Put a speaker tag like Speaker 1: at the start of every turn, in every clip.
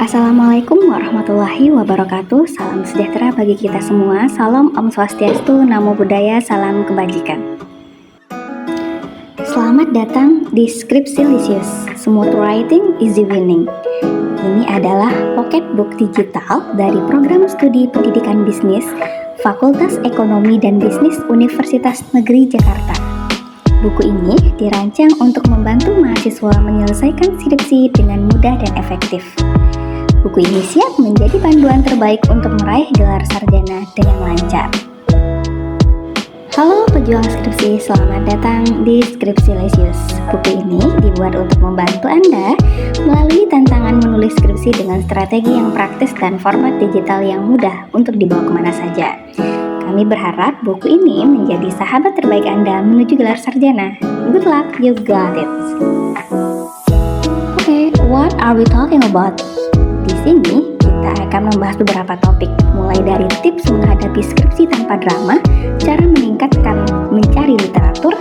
Speaker 1: Assalamualaikum warahmatullahi wabarakatuh. Salam sejahtera bagi kita semua. Salam Om Swastiastu, Namo Buddhaya, salam kebajikan. Selamat datang di Skripsilisius, Smooth Writing, Easy Winning. Ini adalah pocketbook digital dari program studi pendidikan bisnis Fakultas Ekonomi dan Bisnis Universitas Negeri Jakarta. Buku ini dirancang untuk membantu mahasiswa menyelesaikan skripsi dengan mudah dan efektif. Buku ini siap menjadi panduan terbaik untuk meraih gelar sarjana dengan lancar. Halo pejuang skripsi, selamat datang di Skripsilisius. Buku ini dibuat untuk membantu Anda melalui tantangan menulis skripsi dengan strategi yang praktis dan format digital yang mudah untuk dibawa kemana saja. Kami berharap buku ini menjadi sahabat terbaik Anda menuju gelar sarjana. Good luck, you got it! Okay, what are we talking about? Di sini kita akan membahas beberapa topik, mulai dari tips menghadapi skripsi tanpa drama, cara meningkatkan mencari literatur,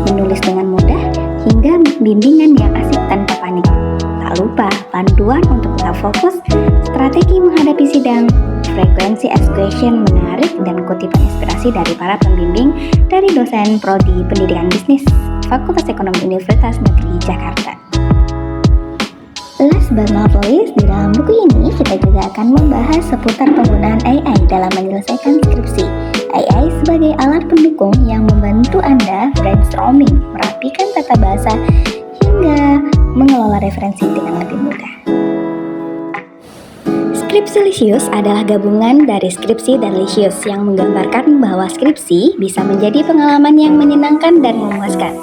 Speaker 1: menulis dengan mudah, hingga bimbingan yang asik tanpa panik. Tak lupa panduan untuk tetap fokus, strategi menghadapi sidang, frekuensi ask question menarik, dan kutipan inspirasi dari para pembimbing dari dosen Prodi Pendidikan Bisnis Fakultas Ekonomi Universitas Negeri Jakarta. Last but not least, di dalam buku ini kita juga akan membahas seputar penggunaan AI dalam menyelesaikan skripsi. AI sebagai alat pendukung yang membantu Anda brainstorming, merapikan tata bahasa, hingga mengelola referensi dengan lebih mudah. Skripsilisius adalah gabungan dari skripsi dan lisius yang menggambarkan bahwa skripsi bisa menjadi pengalaman yang menyenangkan dan memuaskan.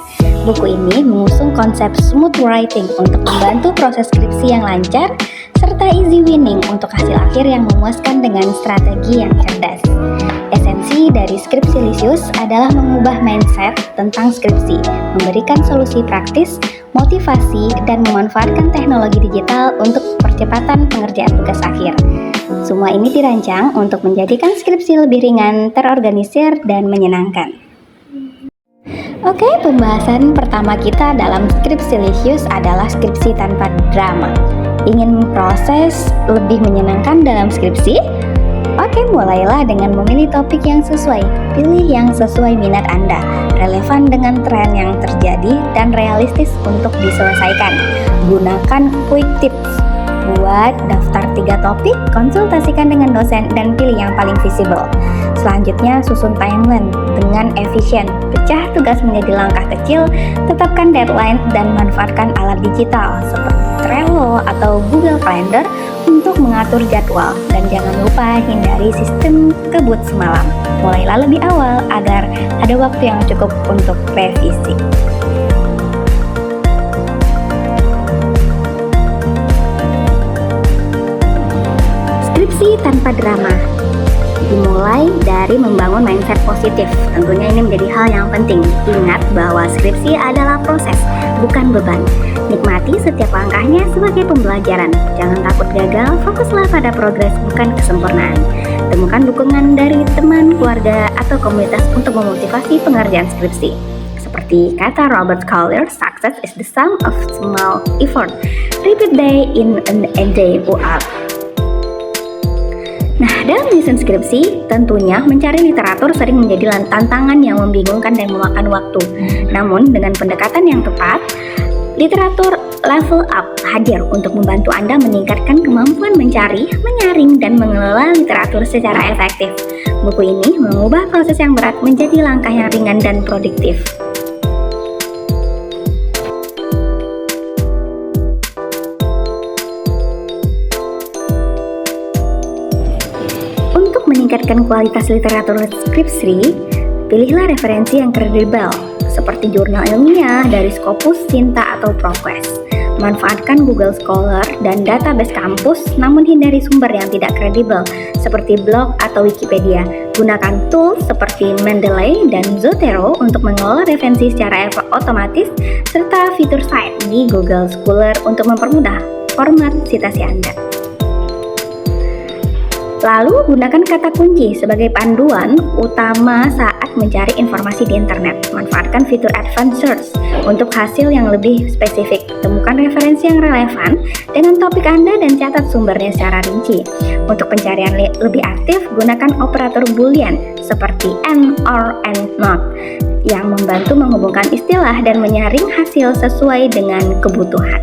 Speaker 1: Buku ini mengusung konsep smooth writing untuk membantu proses skripsi yang lancar, serta easy winning untuk hasil akhir yang memuaskan dengan strategi yang cerdas. Esensi dari Skripsilisius adalah mengubah mindset tentang skripsi, memberikan solusi praktis, motivasi, dan memanfaatkan teknologi digital untuk percepatan pengerjaan tugas akhir. Semua ini dirancang untuk menjadikan skripsi lebih ringan, terorganisir, dan menyenangkan. Oke, pembahasan pertama kita dalam Skripsilisius adalah skripsi tanpa drama. Ingin proses lebih menyenangkan dalam skripsi? Oke, mulailah dengan memilih topik yang sesuai. Pilih yang sesuai minat Anda, relevan dengan tren yang terjadi, dan realistis untuk diselesaikan. Gunakan quick tips. Buat daftar 3 topik, konsultasikan dengan dosen, dan pilih yang paling visible. Selanjutnya, susun timeline dengan efisien. Pecah tugas menjadi langkah kecil, tetapkan deadline, dan manfaatkan alat digital seperti Trello atau Google Calendar untuk mengatur jadwal. Dan jangan lupa hindari sistem kebut semalam. Mulailah lebih awal agar ada waktu yang cukup untuk revisi. Skripsi tanpa drama. Dimulai dari membangun mindset positif. Tentunya ini menjadi hal yang penting. Ingat bahwa skripsi adalah proses, bukan beban. Nikmati setiap langkahnya sebagai pembelajaran. Jangan takut gagal, fokuslah pada progres, bukan kesempurnaan. Temukan dukungan dari teman, keluarga, atau komunitas untuk memotivasi pengerjaan skripsi. Seperti kata Robert Collier, success is the sum of small effort. Repeat day in a day out. Nah, dalam menyusun skripsi, tentunya mencari literatur sering menjadi tantangan yang membingungkan dan memakan waktu. Namun, dengan pendekatan yang tepat, literatur level up hadir untuk membantu Anda meningkatkan kemampuan mencari, menyaring, dan mengelola literatur secara efektif. Buku ini mengubah proses yang berat menjadi langkah yang ringan dan produktif. Meningkatkan kualitas literatur skripsi, pilihlah referensi yang kredibel, seperti jurnal ilmiah dari Scopus, Sinta, atau ProQuest. Manfaatkan Google Scholar dan database kampus, namun hindari sumber yang tidak kredibel, seperti blog atau Wikipedia. Gunakan tools seperti Mendeley dan Zotero untuk mengelola referensi secara otomatis, serta fitur cite di Google Scholar untuk mempermudah format citasi Anda. Lalu, gunakan kata kunci sebagai panduan utama saat mencari informasi di internet. Manfaatkan fitur Advanced Search untuk hasil yang lebih spesifik. Temukan referensi yang relevan dengan topik Anda dan catat sumbernya secara rinci. Untuk pencarian lebih aktif, gunakan operator Boolean seperti and, or, and not yang membantu menghubungkan istilah dan menyaring hasil sesuai dengan kebutuhan.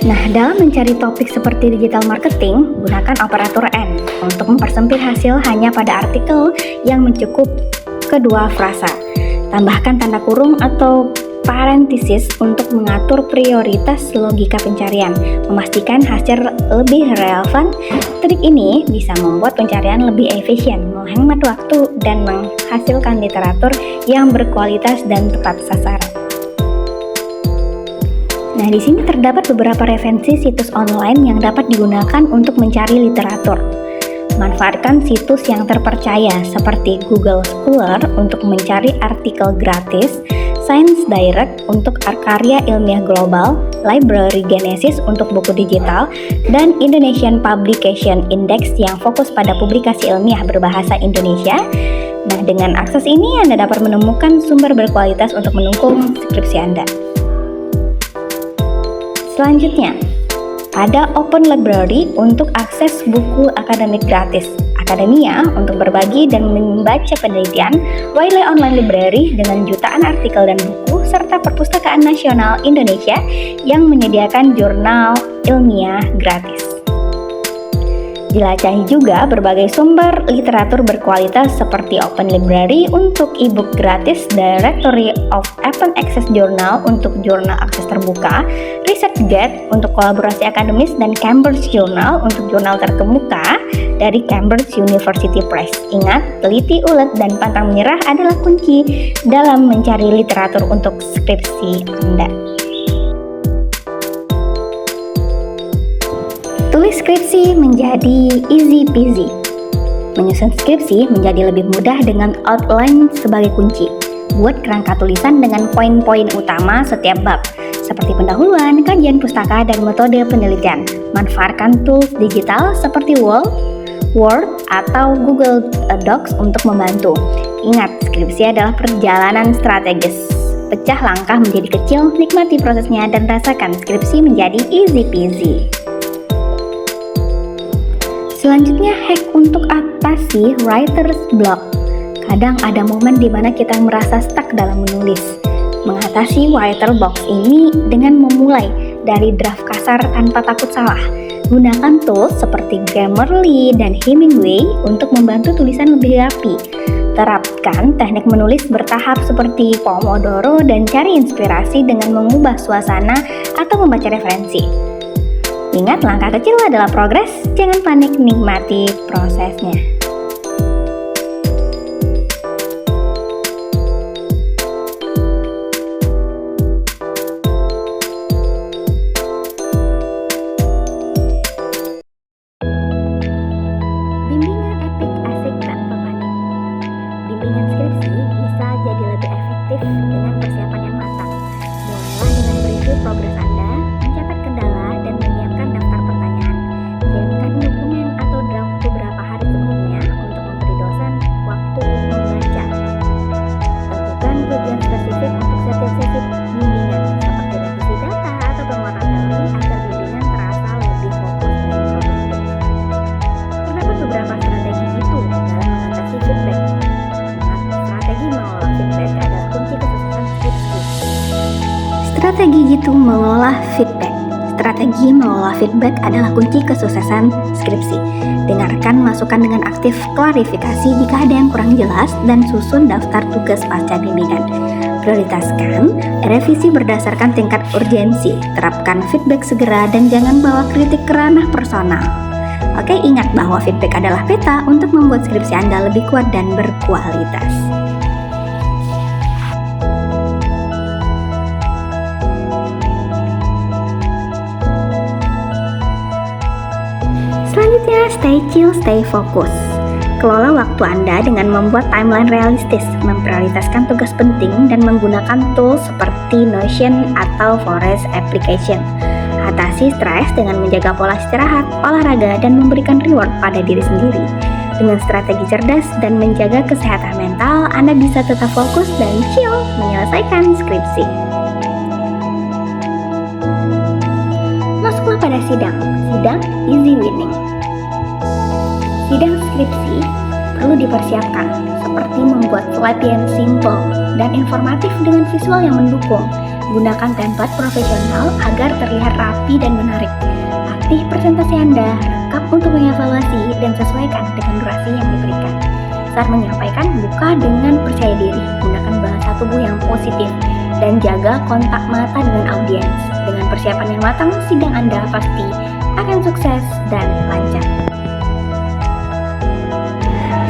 Speaker 1: Nah, dalam mencari topik seperti digital marketing, gunakan operator and untuk mempersempit hasil hanya pada artikel yang mencukup kedua frasa. Tambahkan tanda kurung atau parenthesis untuk mengatur prioritas logika pencarian, memastikan hasil lebih relevan. Trik ini bisa membuat pencarian lebih efisien, menghemat waktu, dan menghasilkan literatur yang berkualitas dan tepat sasaran. Nah, di sini terdapat beberapa referensi situs online yang dapat digunakan untuk mencari literatur. Manfaatkan situs yang terpercaya seperti Google Scholar untuk mencari artikel gratis, Science Direct untuk karya ilmiah global, Library Genesis untuk buku digital, dan Indonesian Publication Index yang fokus pada publikasi ilmiah berbahasa Indonesia. Nah, dengan akses ini Anda dapat menemukan sumber berkualitas untuk mendukung skripsi Anda. Selanjutnya, ada Open Library untuk akses buku akademik gratis, Akademia untuk berbagi dan membaca penelitian, Wiley Online Library dengan jutaan artikel dan buku, serta Perpustakaan Nasional Indonesia yang menyediakan jurnal ilmiah gratis. Jelajahi juga berbagai sumber literatur berkualitas seperti Open Library untuk e-book gratis, Directory of Open Access Journal untuk jurnal akses terbuka, ResearchGate untuk kolaborasi akademis, dan Cambridge Journal untuk jurnal terkemuka dari Cambridge University Press. Ingat, teliti, ulet, dan pantang menyerah adalah kunci dalam mencari literatur untuk skripsi Anda. Tulis skripsi menjadi easy peasy. Menyusun skripsi menjadi lebih mudah dengan outline sebagai kunci. Buat kerangka tulisan dengan poin-poin utama setiap bab, seperti pendahuluan, kajian pustaka, dan metode penelitian. Manfaatkan tools digital seperti Word, atau Google Docs untuk membantu. Ingat, skripsi adalah perjalanan strategis. Pecah langkah menjadi kecil, nikmati prosesnya, dan rasakan skripsi menjadi easy peasy. Selanjutnya, hack untuk atasi writer's block. Kadang ada momen di mana kita merasa stuck dalam menulis. Mengatasi writer box ini dengan memulai dari draft kasar tanpa takut salah. Gunakan tools seperti Grammarly dan Hemingway untuk membantu tulisan lebih rapi. Terapkan teknik menulis bertahap seperti Pomodoro dan cari inspirasi dengan mengubah suasana atau membaca referensi. Ingat, langkah kecil adalah progres, jangan panik, nikmati prosesnya. Bimbingan Epic asik tanpa panik. Bimbingan skripsi bisa jadi lebih efektif dengan persiapan yang matang. Mulailah dengan mereview progres Anda, mencatat kendala, dan menyiapkan daftar pertanyaan. Kirimkan dokumen atau draft beberapa hari sebelumnya untuk memberi dosen waktu membaca. Tentukan tujuan spesifik untuk setiap sesi bimbingan, seperti revisi data atau penguatan teori agar bimbingan terasa lebih fokus dan produktif. Terdapat beberapa strategi itu dalam mengatasi feedback. Strategi mengolah feedback adalah kunci kesuksesan skripsi. Strategi jitu mengolah feedback. Strategi mengolah feedback adalah kunci kesuksesan skripsi. Dengarkan masukan dengan aktif, klarifikasi jika ada yang kurang jelas, dan susun daftar tugas pasca bimbingan. Prioritaskan revisi berdasarkan tingkat urgensi. Terapkan feedback segera dan jangan bawa kritik ke ranah personal. Oke, ingat bahwa feedback adalah peta untuk membuat skripsi Anda lebih kuat dan berkualitas. Selanjutnya, stay chill, stay fokus. Kelola waktu Anda dengan membuat timeline realistis, memprioritaskan tugas penting, dan menggunakan tools seperti Notion atau Forest Application. Atasi stres dengan menjaga pola istirahat, olahraga, dan memberikan reward pada diri sendiri. Dengan strategi cerdas dan menjaga kesehatan mental, Anda bisa tetap fokus dan chill menyelesaikan skripsi. Masuklah pada sidang easy winning. Sidang skripsi perlu dipersiapkan, seperti membuat slide yang simple dan informatif dengan visual yang mendukung. Gunakan template profesional agar terlihat rapi dan menarik. Latih presentasi Anda, rekam untuk mengevaluasi dan sesuaikan dengan durasi yang diberikan. Saat menyampaikan, buka dengan percaya diri, gunakan bahasa tubuh yang positif, dan jaga kontak mata dengan audiens. Dengan persiapan yang matang, sidang Anda pasti akan sukses dan lancar.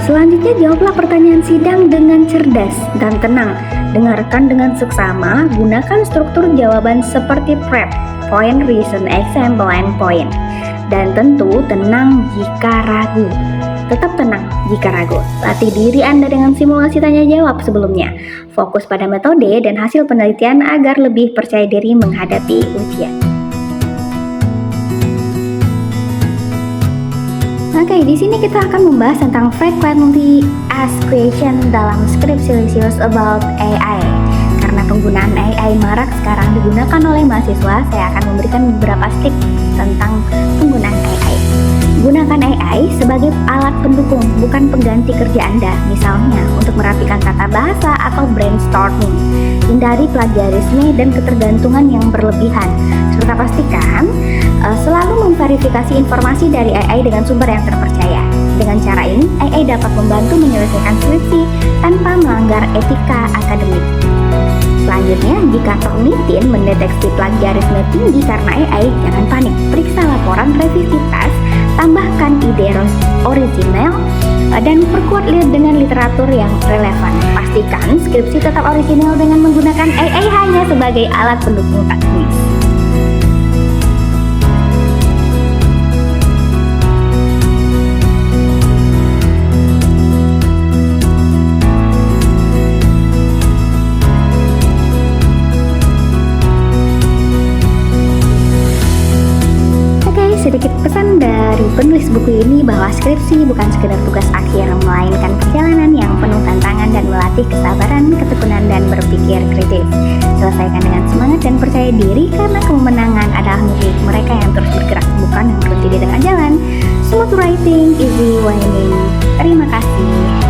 Speaker 1: Selanjutnya, jawablah pertanyaan sidang dengan cerdas dan tenang. Dengarkan dengan seksama, gunakan struktur jawaban seperti prep, point, reason, example, and point. Dan tentu tenang jika ragu. Tetap tenang jika ragu. Latih diri Anda dengan simulasi tanya jawab sebelumnya. Fokus pada metode dan hasil penelitian agar lebih percaya diri menghadapi ujian. Oke, di sini kita akan membahas tentang frequently asked question dalam skripsi Lysius about AI. Karena penggunaan AI marak sekarang digunakan oleh mahasiswa, saya akan memberikan beberapa tips tentang penggunaan AI. Gunakan AI sebagai alat pendukung, bukan pengganti kerja Anda. Misalnya, untuk merapikan tata bahasa atau brainstorming. Hindari plagiarisme dan ketergantungan yang berlebihan. Serta pastikan selalu memverifikasi informasi dari AI dengan sumber yang terpercaya. Dengan cara ini, AI dapat membantu menyelesaikan skripsi tanpa melanggar etika akademik. Selanjutnya, jika Turnitin mendeteksi plagiarisme tinggi karena AI, jangan panik. Periksa laporan revisitas, tambahkan ide orisinal, dan perkuat dengan literatur yang relevan. Pastikan skripsi tetap orisinal dengan menggunakan AI hanya sebagai alat pendukung teknis. Sedikit pesan dari penulis buku ini bahwa skripsi bukan sekedar tugas akhir, melainkan perjalanan yang penuh tantangan dan melatih kesabaran, ketekunan, dan berpikir kritis. Selesaikan dengan semangat dan percaya diri karena kemenangan adalah milik mereka yang terus bergerak, bukan yang berhenti di tengah jalan. Smooth writing, easy winning. Terima kasih.